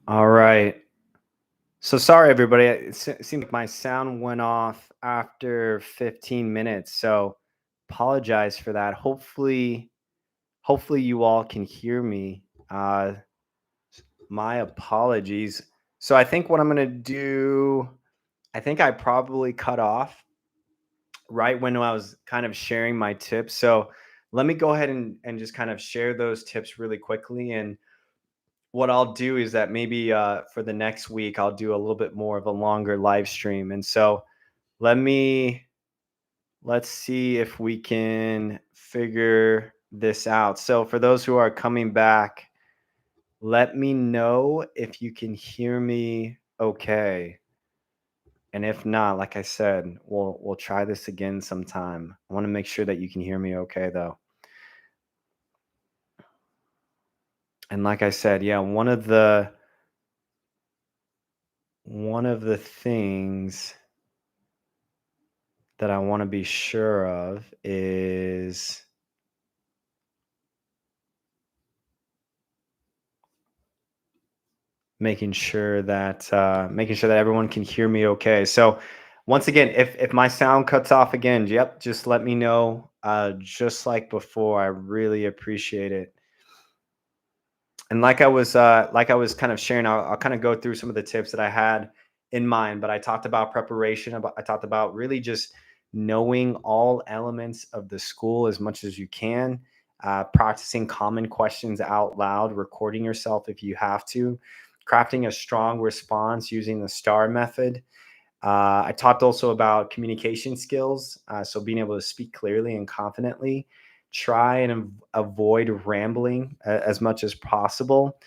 All right. So sorry, everybody. It seemed like my sound went off after 15 minutes. So apologize for that. Hopefully you all can hear me. My apologies. So I think what I'm gonna do, I think I probably cut off right when I was kind of sharing my tips. So let me go ahead and just kind of share those tips really quickly. And what I'll do is that maybe for the next week, I'll do a little bit more of a longer live stream. And so let me let's see if we can figure this out. So for those who are coming back, let me know if you can hear me okay. And if not, like I said, we'll try this again sometime. I want to make sure that you can hear me okay though. And like I said, yeah, one of the things that I want to be sure of is making sure that everyone can hear me okay. So once again, if my sound cuts off again, yep, just let me know. Just like before, I really appreciate it. And like I was kind of sharing, I'll kind of go through some of the tips that I had in mind. But I talked about preparation. I talked about really just knowing all elements of the school as much as you can. Practicing common questions out loud, recording yourself if you have to, crafting a strong response using the STAR method. I talked also about communication skills, so being able to speak clearly and confidently. Try and avoid rambling as much as possible.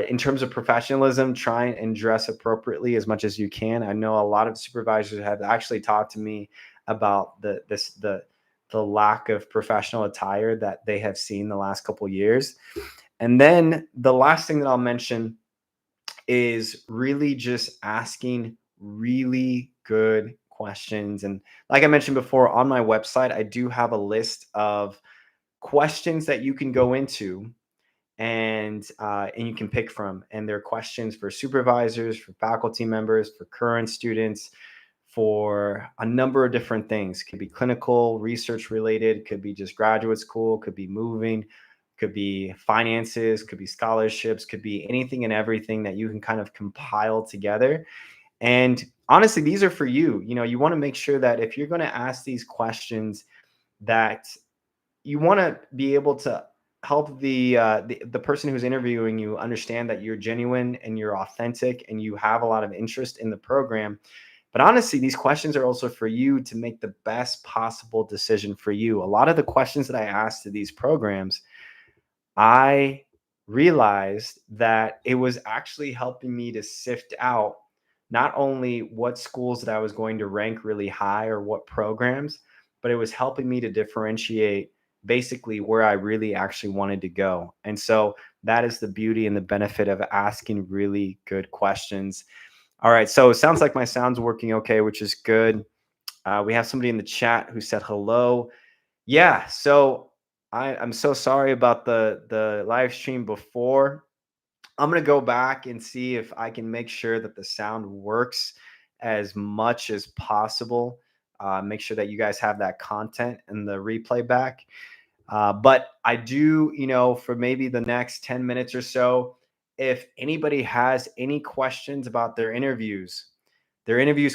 In terms of professionalism, try and dress appropriately as much as you can. I know a lot of supervisors have actually talked to me about the lack of professional attire that they have seen the last couple years. And then the last thing that I'll mention is really just asking really good questions. And like I mentioned before, on my website, I do have a list of questions that you can go into and you can pick from. And they're questions for supervisors, for faculty members, for current students, for a number of different things. Could be clinical, research related, could be just graduate school, could be moving, could be finances, could be scholarships, could be anything and everything that you can kind of compile together. And honestly, these are for you. You want to make sure that if you're going to ask these questions, that you want to be able to help the person who's interviewing you understand that you're genuine and you're authentic and you have a lot of interest in the program. But honestly, these questions are also for you to make the best possible decision for you. A lot of the questions that I asked to these programs, I realized that it was actually helping me to sift out not only what schools that I was going to rank really high or what programs, but it was helping me to differentiate basically where I really actually wanted to go. And so that is the beauty and the benefit of asking really good questions. All right. So it sounds like my sound's working okay, which is good. We have somebody in the chat who said hello. Yeah, so I'm so sorry about the live stream before. I'm gonna go back and see if I can make sure that the sound works as much as possible. Make sure that you guys have that content and the replay back. But I do, for maybe the next 10 minutes or so, if anybody has any questions about their interviews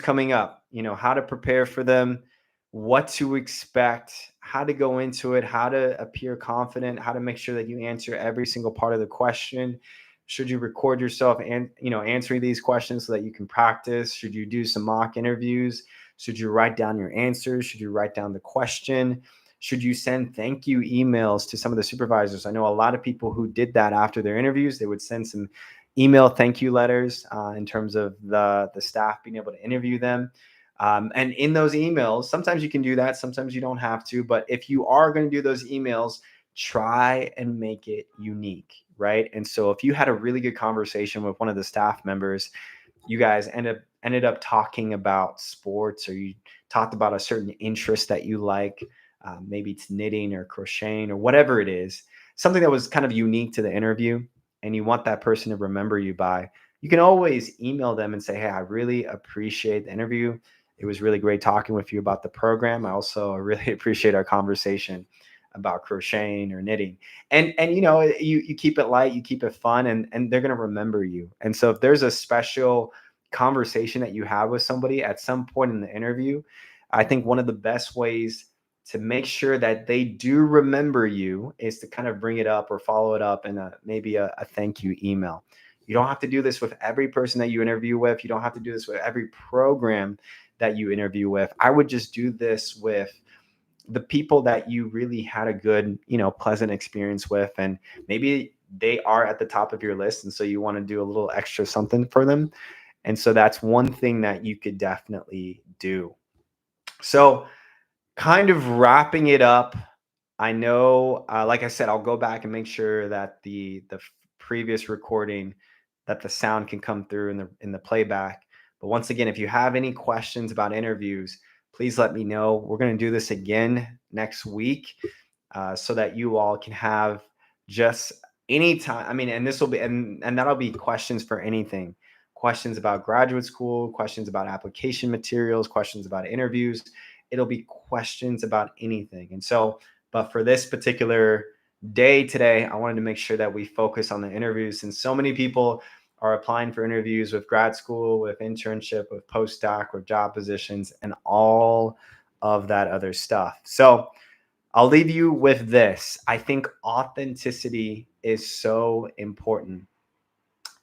coming up, how to prepare for them, what to expect, how to go into it, how to appear confident, how to make sure that you answer every single part of the question. Should you record yourself and answering these questions so that you can practice? Should you do some mock interviews? Should you write down your answers? Should you write down the question? Should you send thank you emails to some of the supervisors? I know a lot of people who did that after their interviews. They would send some email thank you letters in terms of the staff being able to interview them. And in those emails, sometimes you can do that, sometimes you don't have to. But if you are going to do those emails, try and make it unique, right? And so if you had a really good conversation with one of the staff members, you guys ended up talking about sports, or you talked about a certain interest that you like, maybe it's knitting or crocheting or whatever it is, something that was kind of unique to the interview, and you want that person to remember you by. you can always email them and say, hey, I really appreciate the interview. It was really great talking with you about the program. I also really appreciate our conversation about crocheting or knitting. And you keep it light, you keep it fun, and they're going to remember you. And so if there's a special conversation that you have with somebody at some point in the interview, I think one of the best ways to make sure that they do remember you is to kind of bring it up or follow it up in maybe a thank you email. You don't have to do this with every person that you interview with. You don't have to do this with every program that you interview with. I would just do this with the people that you really had a good, pleasant experience with. And maybe they are at the top of your list. And so you want to do a little extra something for them. And so that's one thing that you could definitely do. So, kind of wrapping it up, I know, like I said, I'll go back and make sure that the previous recording, that the sound can come through in the playback. But once again, if you have any questions about interviews, please let me know. We're going to do this again next week, so that you all can have just any time. I mean, and this will be, and that'll be questions for anything. Questions about graduate school, questions about application materials, questions about interviews. It'll be questions about anything. And so, but for this particular day today, I wanted to make sure that we focus on the interviews, since so many people are applying for interviews with grad school, with internship, with postdoc, with job positions, and all of that other stuff. So I'll leave you with this. I think authenticity is so important.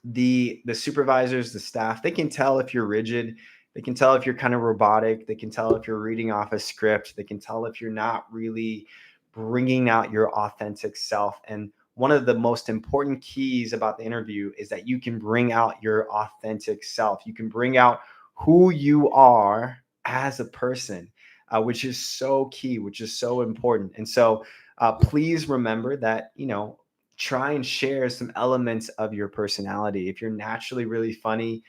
The supervisors, the staff, they can tell if you're rigid. They can tell if you're kind of robotic. They can tell if you're reading off a script. They can tell if you're not really bringing out your authentic self. And one of the most important keys about the interview is that you can bring out your authentic self. You can bring out who you are as a person, which is so key, which is so important. And so please remember that, try and share some elements of your personality. If you're naturally really funny,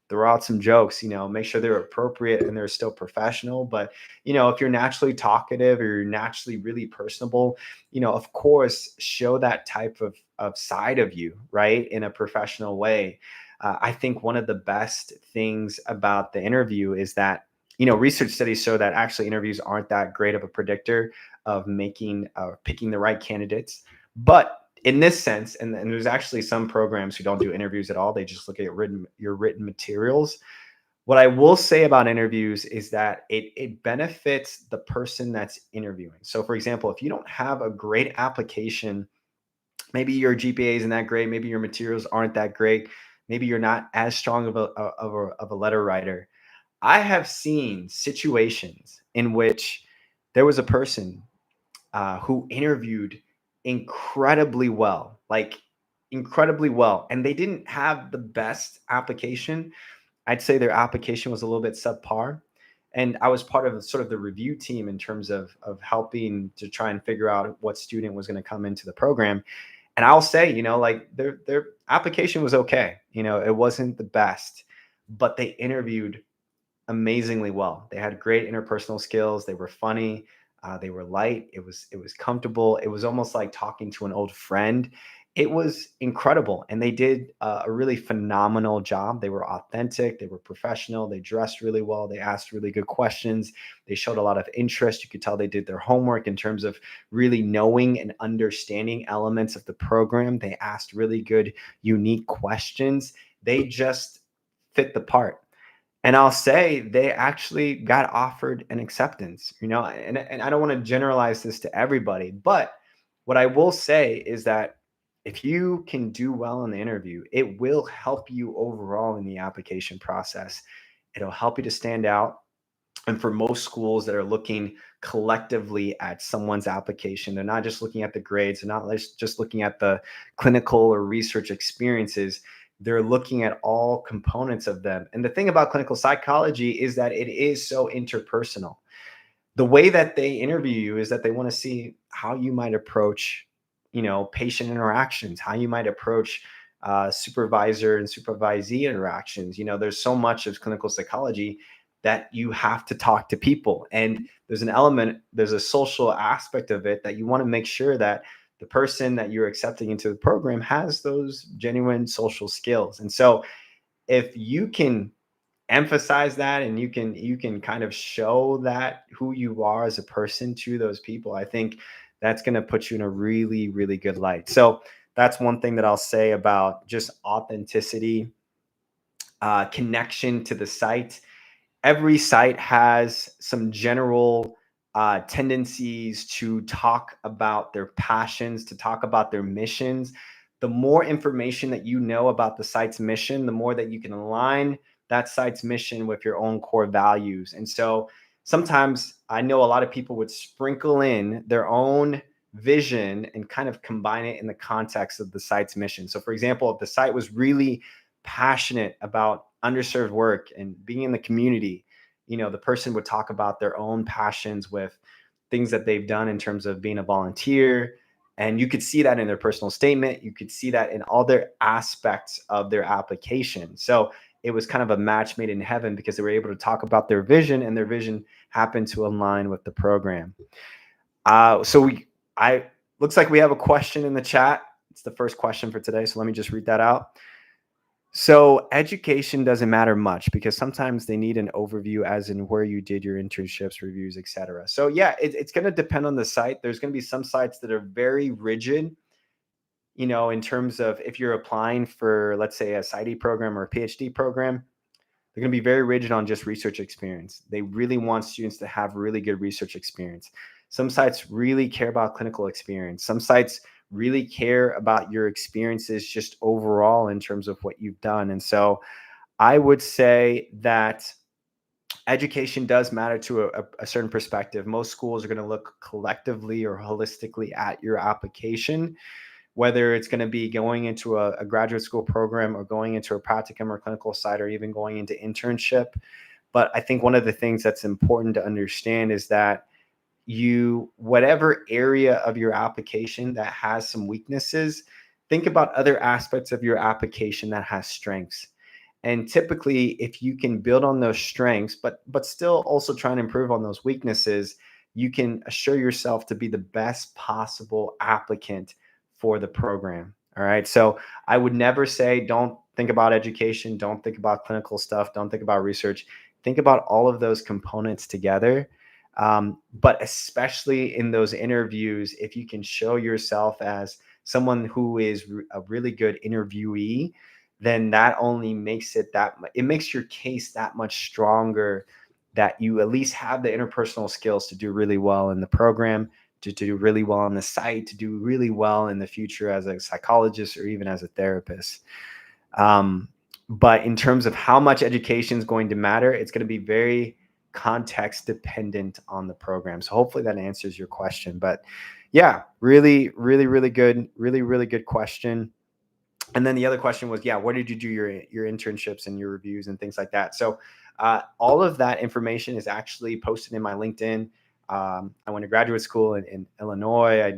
throw out some jokes, make sure they're appropriate and they're still professional. But, if you're naturally talkative or you're naturally really personable, of course, show that type of side of you, right, in a professional way. I think one of the best things about the interview is that, research studies show that actually interviews aren't that great of a predictor of picking the right candidates. But in this sense, and there's actually some programs who don't do interviews at all. They just look at your written materials. What I will say about interviews is that it benefits the person that's interviewing. So for example, if you don't have a great application, maybe your GPA isn't that great, maybe your materials aren't that great, maybe you're not as strong of a letter writer. I have seen situations in which there was a person who interviewed incredibly well, like incredibly well. And they didn't have the best application. I'd say their application was a little bit subpar. And I was part of sort of the review team in terms of helping to try and figure out what student was going to come into the program. And I'll say, like their application was okay. It wasn't the best, but they interviewed amazingly well. They had great interpersonal skills. They were funny. They were light. It was comfortable. It was almost like talking to an old friend. It was incredible, and they did a really phenomenal job. They were authentic. They were professional. They dressed really well. They asked really good questions. They showed a lot of interest. You could tell they did their homework in terms of really knowing and understanding elements of the program. They asked really good, unique questions. They just fit the part. And I'll say they actually got offered an acceptance, and I don't want to generalize this to everybody, but what I will say is that if you can do well in the interview, it will help you overall in the application process. It'll help you to stand out. And for most schools that are looking collectively at someone's application, they're not just looking at the grades, they're not just looking at the clinical or research experiences. They're looking at all components of them. And the thing about clinical psychology is that it is so interpersonal. The way that they interview you is that they want to see how you might approach, patient interactions, how you might approach supervisor and supervisee interactions. There's so much of clinical psychology that you have to talk to people, and there's a social aspect of it that you want to make sure that the person that you're accepting into the program has those genuine social skills. And so if you can emphasize that and you can kind of show that who you are as a person to those people, I think that's going to put you in a really, really good light. So that's one thing that I'll say about just authenticity, connection to the site. Every site has some general tendencies to talk about their passions, to talk about their missions. The more information that you know about the site's mission, the more that you can align that site's mission with your own core values. And so sometimes I know a lot of people would sprinkle in their own vision and kind of combine it in the context of the site's mission. So, for example, if the site was really passionate about underserved work and being in the community, the person would talk about their own passions with things that they've done in terms of being a volunteer. And you could see that in their personal statement. You could see that in all their aspects of their application. So it was kind of a match made in heaven because they were able to talk about their vision, and their vision happened to align with the program. I looks like we have a question in the chat. It's the first question for today. So let me just read that out. So education doesn't matter much because sometimes they need an overview as in where you did your internships, reviews, etc. So yeah, it's going to depend on the site. There's going to be some sites that are very rigid, in terms of if you're applying for, let's say, a PsyD program or a PhD program, they're going to be very rigid on just research experience. They really want students to have really good research experience. Some sites really care about clinical experience. Some sites really care about your experiences just overall in terms of what you've done. And so I would say that education does matter to a certain perspective. Most schools are going to look collectively or holistically at your application, whether it's going to be going into a graduate school program or going into a practicum or clinical site or even going into internship. But I think one of the things that's important to understand is that whatever area of your application that has some weaknesses, think about other aspects of your application that has strengths. And typically, if you can build on those strengths, but still also try and improve on those weaknesses, you can assure yourself to be the best possible applicant for the program. All right. So I would never say don't think about education, don't think about clinical stuff, don't think about research. Think about all of those components together. But especially in those interviews, if you can show yourself as someone who is a really good interviewee, then that only makes it makes your case that much stronger, that you at least have the interpersonal skills to do really well in the program, to do really well on the site, to do really well in the future as a psychologist or even as a therapist. But in terms of how much education is going to matter, it's going to be very context dependent on the program. So hopefully that answers your question. But yeah, really, really, really, really good question. And then the other question was, yeah, where did you do your internships and your reviews and things like that? So all of that information is actually posted in my LinkedIn. I went to graduate school in Illinois.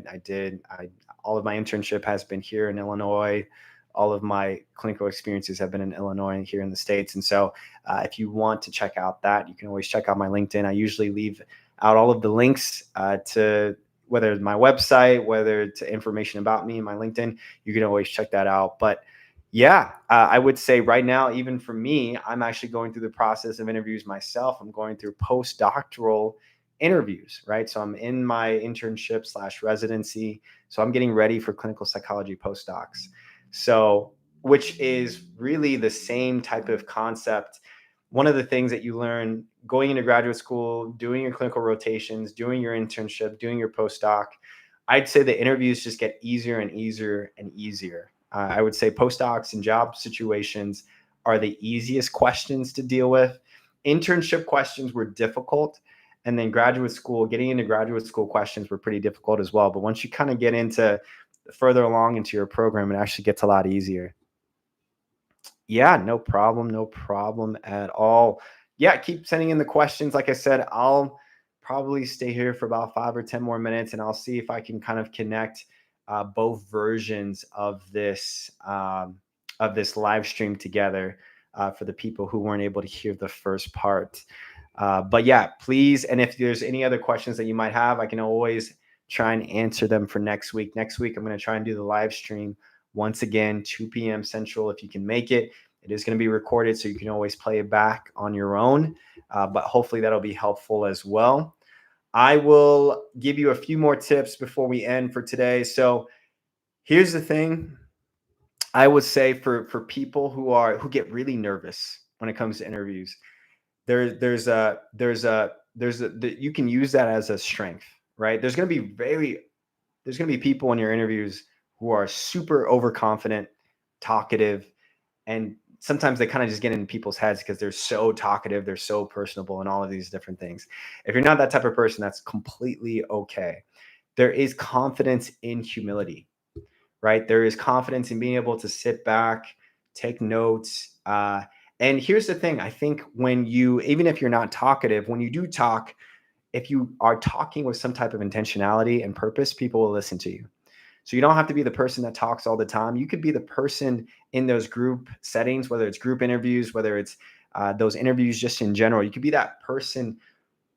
All of my internship has been here in Illinois. All of my clinical experiences have been in Illinois and here in the States. And so if you want to check out that, you can always check out my LinkedIn. I usually leave out all of the links to whether it's my website, whether it's information about me and my LinkedIn. You can always check that out. But yeah, I would say right now, even for me, I'm actually going through the process of interviews myself. I'm going through postdoctoral interviews, right? So I'm in my internship / residency. So I'm getting ready for clinical psychology postdocs. So, which is really the same type of concept. One of the things that you learn going into graduate school, doing your clinical rotations, doing your internship, doing your postdoc, I'd say the interviews just get easier and easier and easier. I would say postdocs and job situations are the easiest questions to deal with. Internship questions were difficult. And then getting into graduate school questions were pretty difficult as well. But once you kind of get into further along into your program, it actually gets a lot easier. Yeah, no problem. No problem at all. Yeah, keep sending in the questions. Like I said, I'll probably stay here for about 5 or 10 more minutes, and I'll see if I can kind of connect both versions of this live stream together for the people who weren't able to hear the first part. But yeah, please. And if there's any other questions that you might have, I can always try and answer them for next week. Next week, I'm going to try and do the live stream once again, 2 p.m. Central, if you can make it. It is going to be recorded, so you can always play it back on your own. But hopefully that'll be helpful as well. I will give you a few more tips before we end for today. So here's the thing. I would say for people who get really nervous when it comes to interviews, you can use that as a strength, right? There's going to be people in your interviews who are super overconfident, talkative, and sometimes they kind of just get in people's heads because they're so talkative, they're so personable, and all of these different things. If you're not that type of person, that's completely okay. There is confidence in humility, right? There is confidence in being able to sit back, take notes. And here's the thing. I think even if you're not talkative, when you do talk, if you are talking with some type of intentionality and purpose, people will listen to you. So you don't have to be the person that talks all the time. You could be the person in those group settings, whether it's group interviews, whether it's those interviews just in general. You could be that person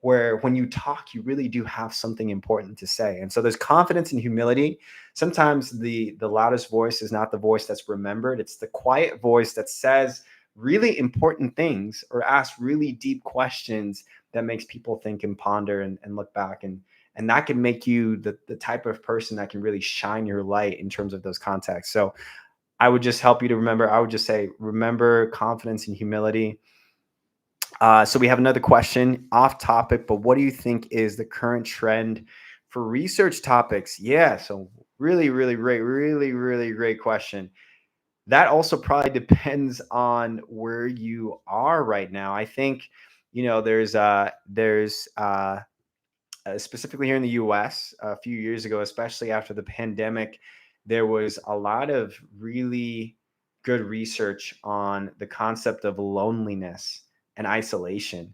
where when you talk, you really do have something important to say. And so there's confidence and humility. Sometimes the loudest voice is not the voice that's remembered. It's the quiet voice that says really important things or asks really deep questions that makes people think and ponder and look back. And that can make you the type of person that can really shine your light in terms of those contexts. So I would just help you to remember, I would just say, remember confidence and humility. So we have another question off topic, but what do you think is the current trend for research topics? Yeah, so really great question. That also probably depends on where you are right now. I think, there's specifically here in the US a few years ago, especially after the pandemic, there was a lot of really good research on the concept of loneliness and isolation.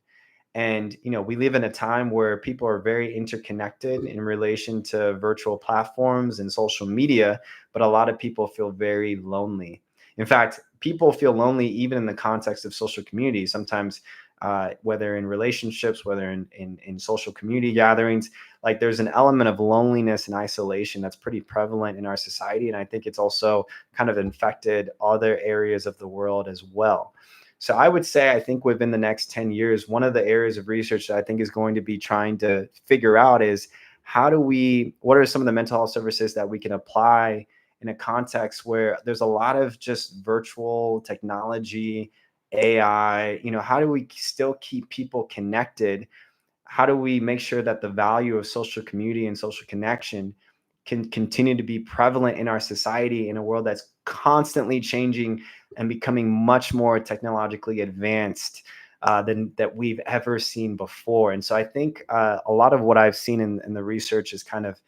And we live in a time where people are very interconnected in relation to virtual platforms and social media, but a lot of people feel very lonely. In fact, people feel lonely even in the context of social community. Sometimes, whether in relationships, whether in social community gatherings, like there's an element of loneliness and isolation that's pretty prevalent in our society. And I think it's also kind of infected other areas of the world as well. So I would say, I think within the next 10 years, one of the areas of research that I think is going to be trying to figure out is what are some of the mental health services that we can apply in a context where there's a lot of just virtual technology, AI, how do we still keep people connected? How do we make sure that the value of social community and social connection can continue to be prevalent in our society in a world that's constantly changing and becoming much more technologically advanced than that we've ever seen before? And so I think a lot of what I've seen in the research is kind of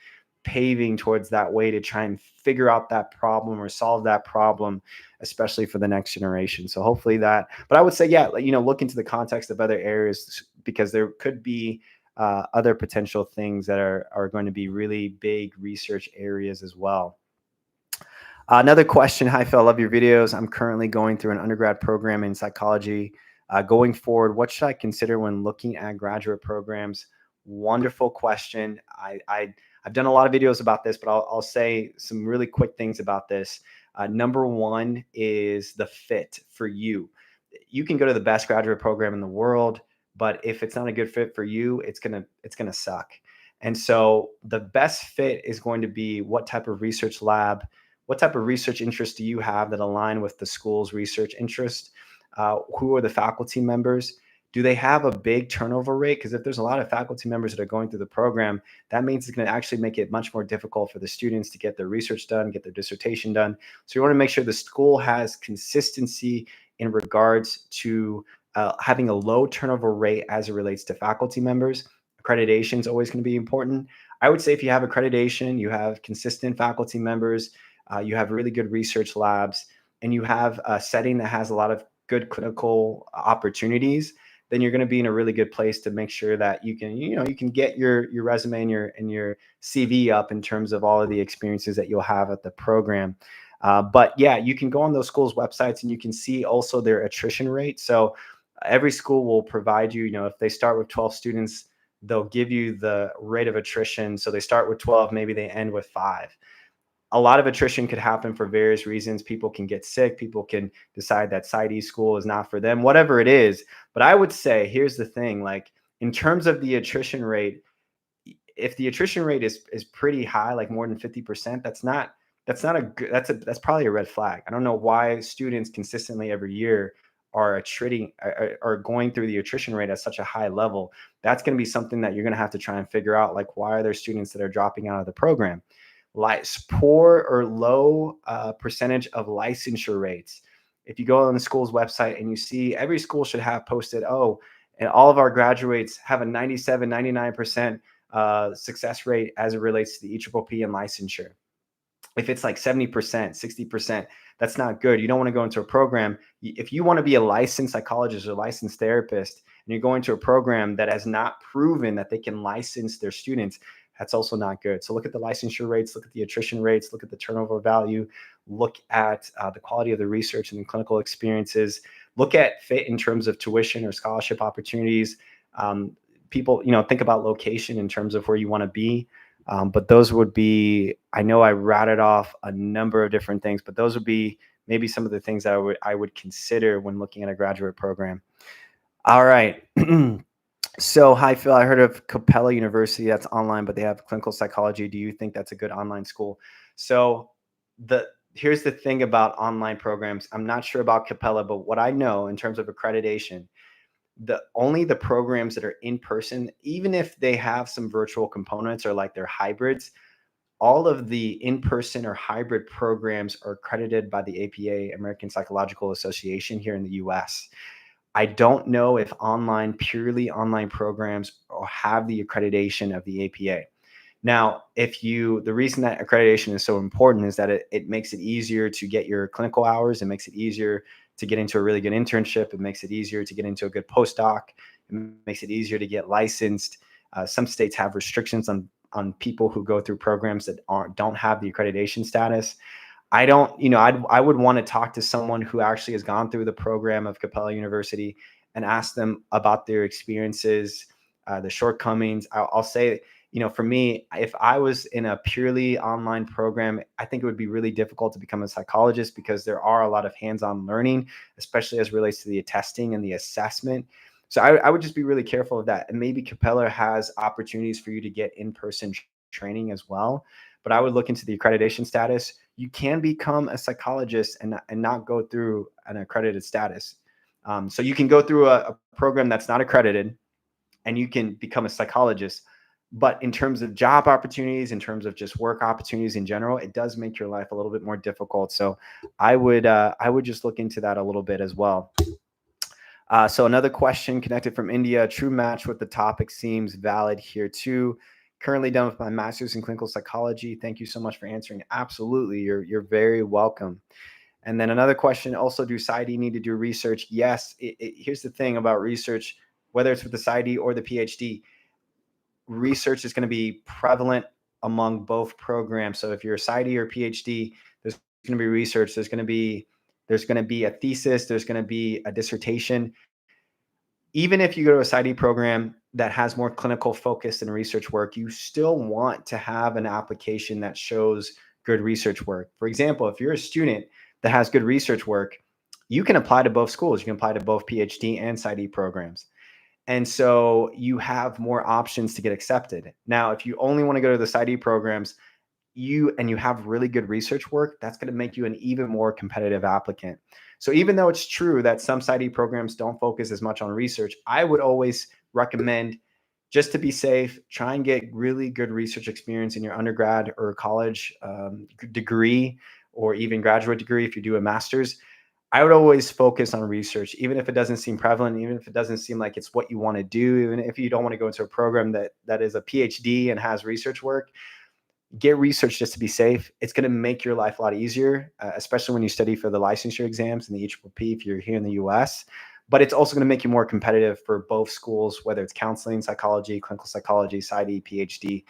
paving towards that way to try and figure out that problem or solve that problem, especially for the next generation. So hopefully that, but I would say, yeah, look into the context of other areas, because there could be other potential things that are going to be really big research areas as well. Another question. Hi, Phil. I love your videos. I'm currently going through an undergrad program in psychology. Going forward, what should I consider when looking at graduate programs? Wonderful question. I've done a lot of videos about this, but I'll say some really quick things about this. Number one is the fit for you. You can go to the best graduate program in the world, but if it's not a good fit for you, it's gonna suck. And so the best fit is going to be what type of research lab, what type of research interests do you have that align with the school's research interest? Who are the faculty members? Do they have a big turnover rate? Because if there's a lot of faculty members that are going through the program, that means it's going to actually make it much more difficult for the students to get their research done, get their dissertation done. So you want to make sure the school has consistency in regards to having a low turnover rate as it relates to faculty members. Accreditation is always going to be important. I would say if you have accreditation, you have consistent faculty members, you have really good research labs, and you have a setting that has a lot of good clinical opportunities, then you're going to be in a really good place to make sure that you can get your resume and your CV up in terms of all of the experiences that you'll have at the program. But yeah, you can go on those schools' websites and you can see also their attrition rate. So every school will provide you, if they start with 12 students, they'll give you the rate of attrition. So they start with 12, maybe they end with 5. A lot of attrition could happen for various reasons. People can get sick. People can decide that PsyD school is not for them, whatever it is. But I would say, here's the thing, like in terms of the attrition rate, if the attrition rate is pretty high, like more than 50%, that's not a good, that's probably a red flag. I don't know why students consistently every year are attriting are going through the attrition rate at such a high level. That's going to be something that you're going to have to try and figure out. Like, why are there students that are dropping out of the program? Like poor or low percentage of licensure rates. If you go on the school's website and you see every school should have posted, oh, and all of our graduates have a 97, 99% success rate as it relates to the EPP and licensure. If it's like 70%, 60%, that's not good. You don't want to go into a program. If you want to be a licensed psychologist or licensed therapist, and you're going to a program that has not proven that they can license their students, that's also not good. So look at the licensure rates, look at the attrition rates, look at the turnover value, look at the quality of the research and the clinical experiences, look at fit in terms of tuition or scholarship opportunities. People, think about location in terms of where you want to be. But those would be, I know I ratted off a number of different things, but those would be maybe some of the things that I would consider when looking at a graduate program. All right. So, hi, Phil. I heard of Capella University. That's online, but they have clinical psychology. Do you think that's a good online school? So, here's the thing about online programs. I'm not sure about Capella, but what I know in terms of accreditation, the programs that are in person, even if they have some virtual components or like they're hybrids, all of the in-person or hybrid programs are accredited by the APA, American Psychological Association, here in the US. I don't know if purely online programs have the accreditation of the APA. Now, the reason that accreditation is so important is that it makes it easier to get your clinical hours. It makes it easier to get into a really good internship. It makes it easier to get into a good postdoc. It makes it easier to get licensed. Some states have restrictions on people who go through programs that don't have the accreditation status. I don't, I would want to talk to someone who actually has gone through the program of Capella University and ask them about their experiences, the shortcomings. I'll say, for me, if I was in a purely online program, I think it would be really difficult to become a psychologist because there are a lot of hands-on learning, especially as it relates to the testing and the assessment. So I would just be really careful of that. And maybe Capella has opportunities for you to get in-person training as well. But I would look into the accreditation status. You can become a psychologist and not go through an accredited status. So you can go through a program that's not accredited and you can become a psychologist. But in terms of job opportunities, in terms of just work opportunities in general, it does make your life a little bit more difficult. So I would just look into that a little bit as well. So another question connected from India. True match with the topic seems valid here too. Currently done with my master's in clinical psychology. Thank you so much for answering. Absolutely, you're very welcome. And then another question, also, do PsyD need to do research? Yes. Here's the thing about research, whether it's with the PsyD or the PhD, research is going to be prevalent among both programs. So if you're a PsyD or PhD, there's going to be research. There's going to be a thesis. There's going to be a dissertation. Even if you go to a PsyD program that has more clinical focus and research work, you still want to have an application that shows good research work. For example, if you're a student that has good research work, you can apply to both schools. You can apply to both PhD and PsyD programs. And so you have more options to get accepted. Now, if you only want to go to the PsyD programs, you have really good research work, that's going to make you an even more competitive applicant. So even though it's true that some PsyD programs don't focus as much on research, I would always recommend, just to be safe, try and get really good research experience in your undergrad or college degree, or even graduate degree if you do a master's. I would always focus on research, even if it doesn't seem prevalent, even if it doesn't seem like it's what you want to do, even if you don't want to go into a program that is a PhD and has research work. Get research just to be safe. It's going to make your life a lot easier, especially when you study for the licensure exams and the EPP if you're here in the US. But it's also going to make you more competitive for both schools, whether it's counseling, psychology, clinical psychology, PsyD, PhD.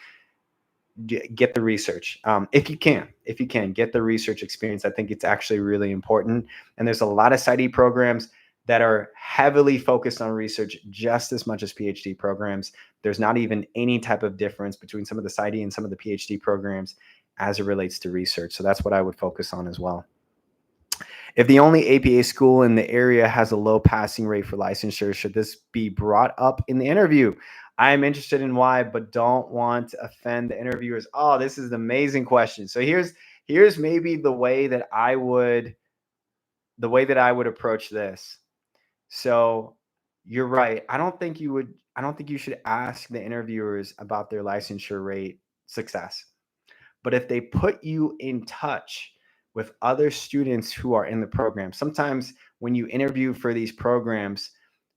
Get the research. If you can get the research experience, I think it's actually really important. And there's a lot of PsyD programs that are heavily focused on research just as much as PhD programs. There's not even any type of difference between some of the PsyD and some of the PhD programs. as it relates to research. So that's what I would focus on as well. If the only APA school in the area has a low passing rate for licensure, should this be brought up in the interview? I am interested in why, but don't want to offend the interviewers. Oh, this is an amazing question. So here's maybe the way that I would approach this. So you're right. I don't think you should ask the interviewers about their licensure rate success. But if they put you in touch with other students who are in the program, sometimes when you interview for these programs,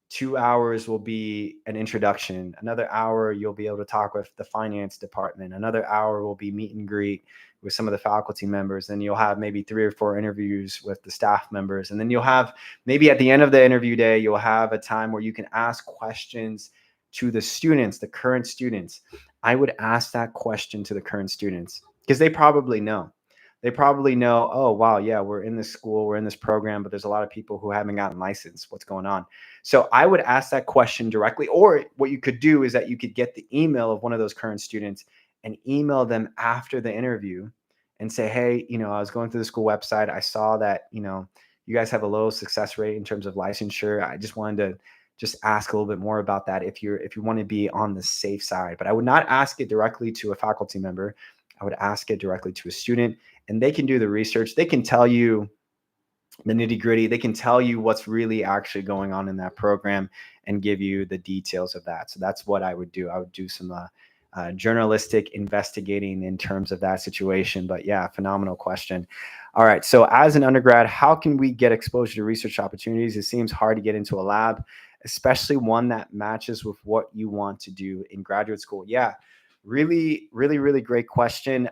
2 hours will be an introduction. Another hour, you'll be able to talk with the finance department. Another hour will be meet and greet with some of the faculty members. Then you'll have maybe 3 or 4 interviews with the staff members. And then you'll have maybe at the end of the interview day, you'll have a time where you can ask questions to the students, the current students. I would ask that question to the current students because they probably know. They probably know, oh, wow, yeah, we're in this school, we're in this program, but there's a lot of people who haven't gotten licensed. What's going on? So I would ask that question directly. Or what you could do is that you could get the email of one of those current students and email them after the interview and say, hey, I was going through the school website. I saw that, you guys have a low success rate in terms of licensure. I just wanted to just ask a little bit more about that if you want to be on the safe side. But I would not ask it directly to a faculty member. I would ask it directly to a student, and they can do the research. They can tell you the nitty gritty. They can tell you what's really actually going on in that program and give you the details of that. So that's what I would do. I would do some journalistic investigating in terms of that situation. But yeah, phenomenal question. All right. So as an undergrad, how can we get exposure to research opportunities? It seems hard to get into a lab, especially one that matches with what you want to do in graduate school. Yeah, really, really, really great question.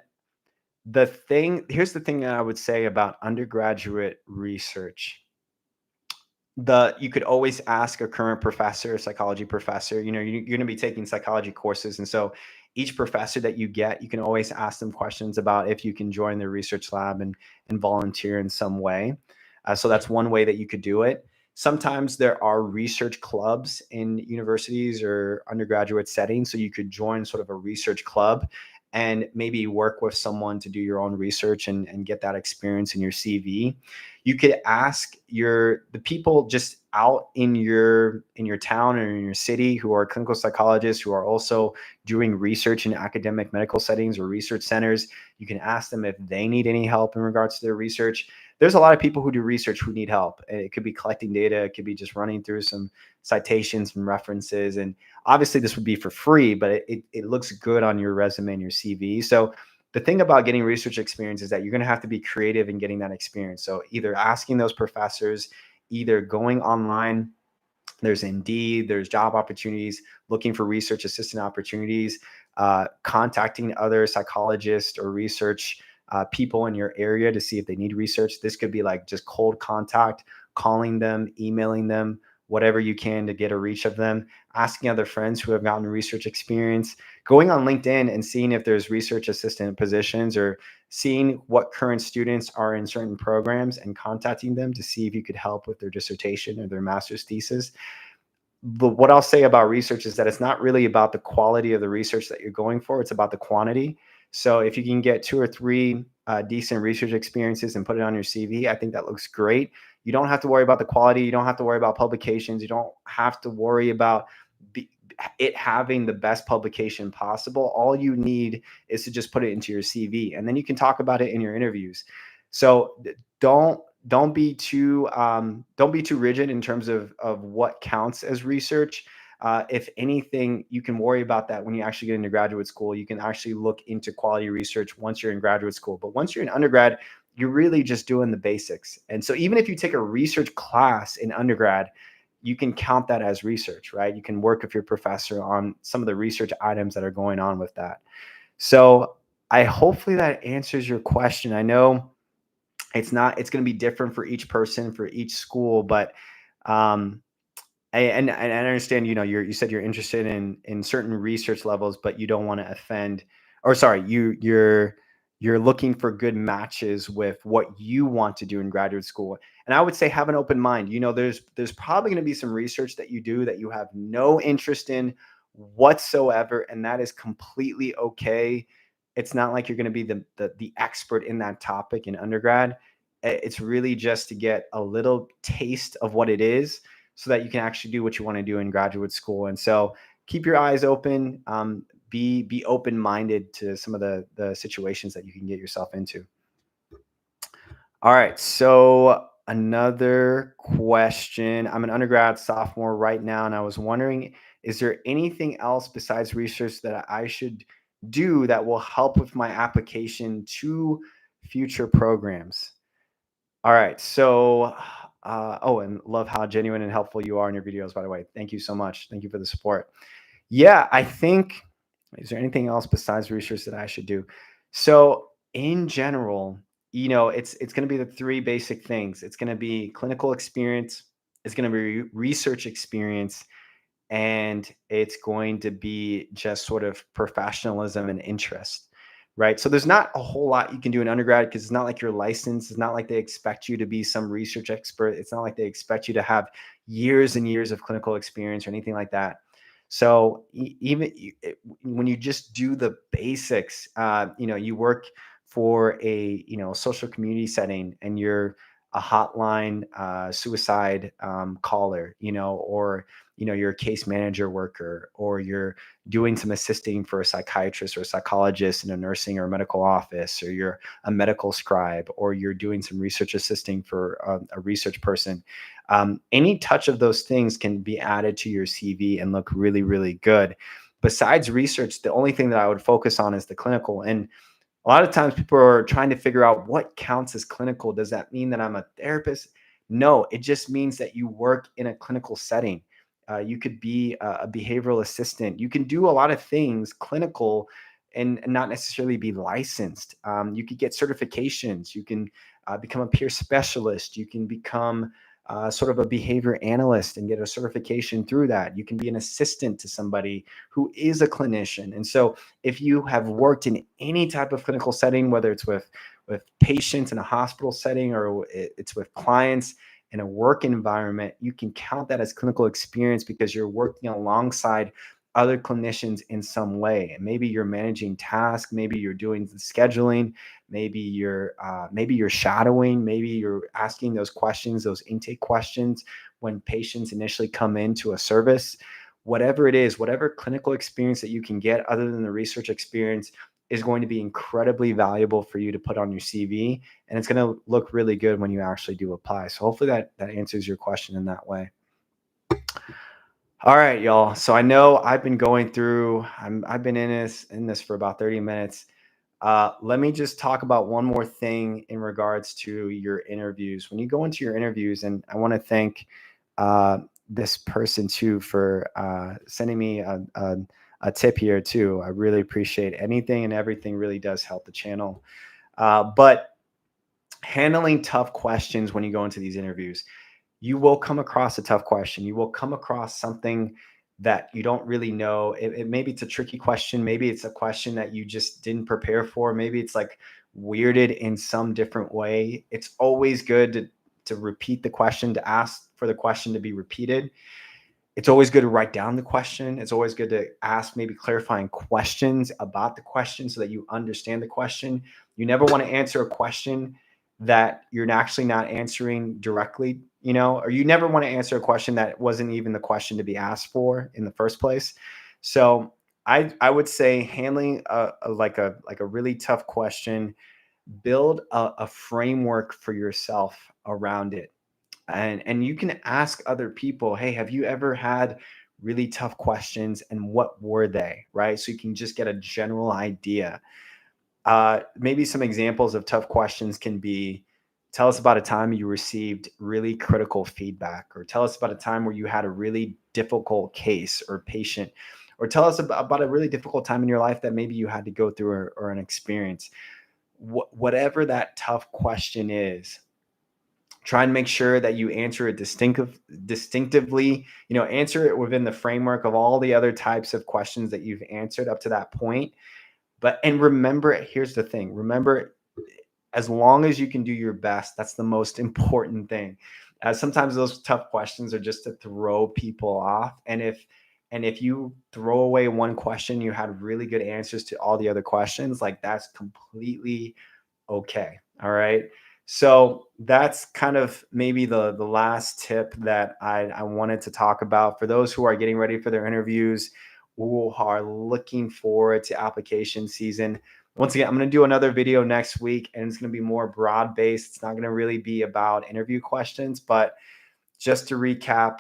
Here's the thing that I would say about undergraduate research. You could always ask a current professor, a psychology professor. You're going to be taking psychology courses, and so each professor that you get, you can always ask them questions about if you can join their research lab and volunteer in some way. So that's one way that you could do it. Sometimes there are research clubs in universities or undergraduate settings, so you could join sort of a research club and maybe work with someone to do your own research and get that experience in your CV. You could ask the people just out in your town or in your city who are clinical psychologists who are also doing research in academic medical settings or research centers. You can ask them if they need any help in regards to their research. There's a lot of people who do research who need help. It could be collecting data. It could be just running through some citations and references. And obviously this would be for free, but it looks good on your resume and your CV. So the thing about getting research experience is that you're going to have to be creative in getting that experience. So either asking those professors, either going online, there's Indeed, there's job opportunities, looking for research assistant opportunities, contacting other psychologists or research people in your area to see if they need research. This could be like just cold contact, calling them, emailing them, whatever you can to get a reach of them, asking other friends who have gotten research experience, going on LinkedIn and seeing if there's research assistant positions or seeing what current students are in certain programs and contacting them to see if you could help with their dissertation or their master's thesis. But what I'll say about research is that it's not really about the quality of the research that you're going for. It's about the quantity. So if you can get 2 or 3 decent research experiences and put it on your CV, I think that looks great. You don't have to worry about the quality. You don't have to worry about publications. You don't have to worry about it having the best publication possible. All you need is to just put it into your CV, and then you can talk about it in your interviews. So don't be too rigid in terms of what counts as research. If anything, you can worry about that when you actually get into graduate school. You can actually look into quality research once you're in graduate school. But once you're in undergrad, you're really just doing the basics. And so even if you take a research class in undergrad, you can count that as research, right? You can work with your professor on some of the research items that are going on with that. So hopefully that answers your question. I know it's going to be different for each person, for each school, but um, and I understand, you said you're interested in certain research levels, but you don't want to offend, or sorry, you're looking for good matches with what you want to do in graduate school. And I would say have an open mind. There's probably going to be some research that you do that you have no interest in whatsoever, and that is completely okay. it's not like you're going to be the expert in that topic in undergrad. It's really just to get a little taste of what it is so that you can actually do what you want to do in graduate school. And so keep your eyes open. Be open minded to some of the situations that you can get yourself into. All right. So another question. I'm an undergrad sophomore right now, and I was wondering, is there anything else besides research that I should do that will help with my application to future programs? All right. So, oh, and love how genuine and helpful you are in your videos, by the way. Thank you so much. Thank you for the support. Yeah, I think, is there anything else besides research that I should do? So, in general, it's going to be the three basic things. It's going to be clinical experience, it's going to be research experience, and it's going to be just sort of professionalism and interest, right? So there's not a whole lot you can do in undergrad because it's not like you're licensed. It's not like they expect you to be some research expert. It's not like they expect you to have years and years of clinical experience or anything like that. So when you just do the basics, you work for a social community setting, and you're a hotline suicide caller, or you're a case manager worker, or you're doing some assisting for a psychiatrist or a psychologist in a nursing or medical office, or you're a medical scribe, or you're doing some research assisting for a research person. Any touch of those things can be added to your CV and look really, really good. Besides research, the only thing that I would focus on is the clinical. And a lot of times people are trying to figure out what counts as clinical. Does that mean that I'm a therapist? No, it just means that you work in a clinical setting. You could be a behavioral assistant. You can do a lot of things clinical and not necessarily be licensed. You could get certifications. You can become a peer specialist. You can become sort of a behavior analyst and get a certification through that. You can be an assistant to somebody who is a clinician. And so if you have worked in any type of clinical setting, whether it's with patients in a hospital setting or it's with clients in a work environment, you can count that as clinical experience because you're working alongside other clinicians in some way. And maybe you're managing tasks, maybe you're doing the scheduling, maybe you're shadowing, maybe you're asking those questions, those intake questions when patients initially come into a service. Whatever it is, whatever clinical experience that you can get other than the research experience is going to be incredibly valuable for you to put on your CV, and it's going to look really good when you actually do apply. So hopefully that answers your question in that way. All right, y'all. So I know I've been going through. I've been in this for about 30 minutes. Let me just talk about one more thing in regards to your interviews. When you go into your interviews, and I want to thank this person too for sending me a tip here too. I really appreciate anything and everything. Really does help the channel. But handling tough questions when you go into these interviews, you will come across a tough question. You will come across something that you don't really know. Maybe it's a tricky question. Maybe it's a question that you just didn't prepare for. Maybe it's like weirded in some different way. It's always good to repeat the question, to ask for the question to be repeated. It's always good to write down the question. It's always good to ask maybe clarifying questions about the question so that you understand the question. You never want to answer a question that you're actually not answering directly, or you never want to answer a question that wasn't even the question to be asked for in the first place. So I would say handling like a really tough question, build a framework for yourself around it. And you can ask other people, hey, have you ever had really tough questions and what were they, right? So you can just get a general idea. Maybe some examples of tough questions can be, tell us about a time you received really critical feedback, or tell us about a time where you had a really difficult case or patient, or tell us about a really difficult time in your life that maybe you had to go through, or an experience. Whatever that tough question is, try and make sure that you answer it distinctively, answer it within the framework of all the other types of questions that you've answered up to that point. And remember, here's the thing, remember, as long as you can do your best, that's the most important thing. Sometimes those tough questions are just to throw people off. And And if you throw away one question, you had really good answers to all the other questions, like that's completely okay. All right. So that's kind of maybe the last tip that I wanted to talk about for those who are getting ready for their interviews, who are looking forward to application season. Once again, I'm going to do another video next week, and it's going to be more broad based. It's not going to really be about interview questions, but just to recap,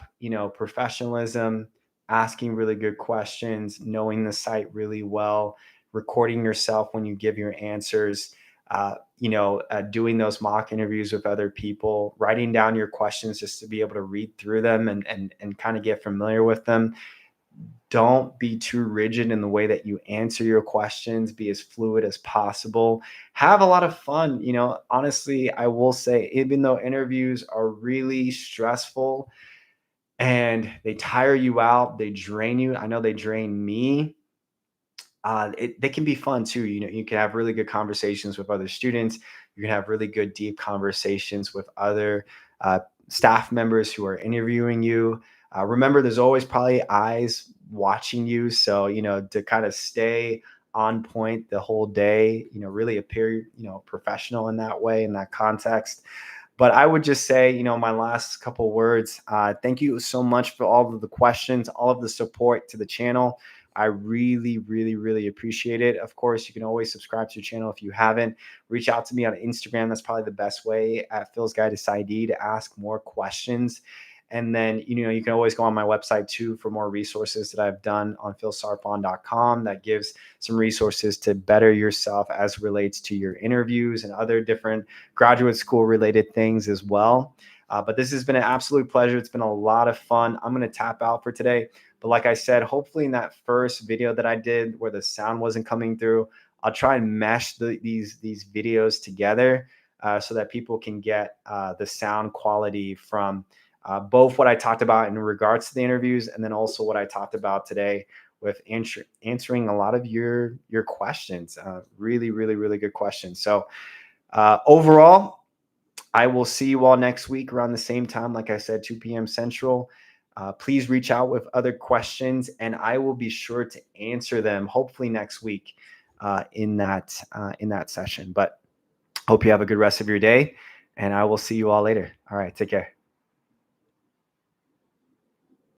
professionalism, asking really good questions, knowing the site really well, recording yourself when you give your answers, doing those mock interviews with other people, writing down your questions just to be able to read through them and kind of get familiar with them. Don't be too rigid in the way that you answer your questions. Be as fluid as possible. Have a lot of fun. Honestly, I will say, even though interviews are really stressful and they tire you out, they drain you. I know they drain me. They can be fun too. You can have really good conversations with other students. You can have really good, deep conversations with other uh, staff members who are interviewing you. Remember, there's always probably eyes watching you. So, to kind of stay on point the whole day, really appear, professional in that way, in that context. But I would just say, my last couple words, thank you so much for all of the questions, all of the support to the channel. I really, really, really appreciate it. Of course, you can always subscribe to the channel if you haven't. Reach out to me on Instagram. That's probably the best way, at Phil's Guide to PsyD, to ask more questions. And then, you can always go on my website too for more resources that I've done on philsarpon.com that gives some resources to better yourself as relates to your interviews and other different graduate school related things as well. But this has been an absolute pleasure. It's been a lot of fun. I'm going to tap out for today. But like I said, hopefully in that first video that I did where the sound wasn't coming through, I'll try and mesh these videos together so that people can get the sound quality from both what I talked about in regards to the interviews and then also what I talked about today with answering a lot of your questions. Really, really, really good questions. So overall, I will see you all next week around the same time. Like I said, 2 p.m. Central. Please reach out with other questions, and I will be sure to answer them. Hopefully next week in that session. But hope you have a good rest of your day, and I will see you all later. All right, take care.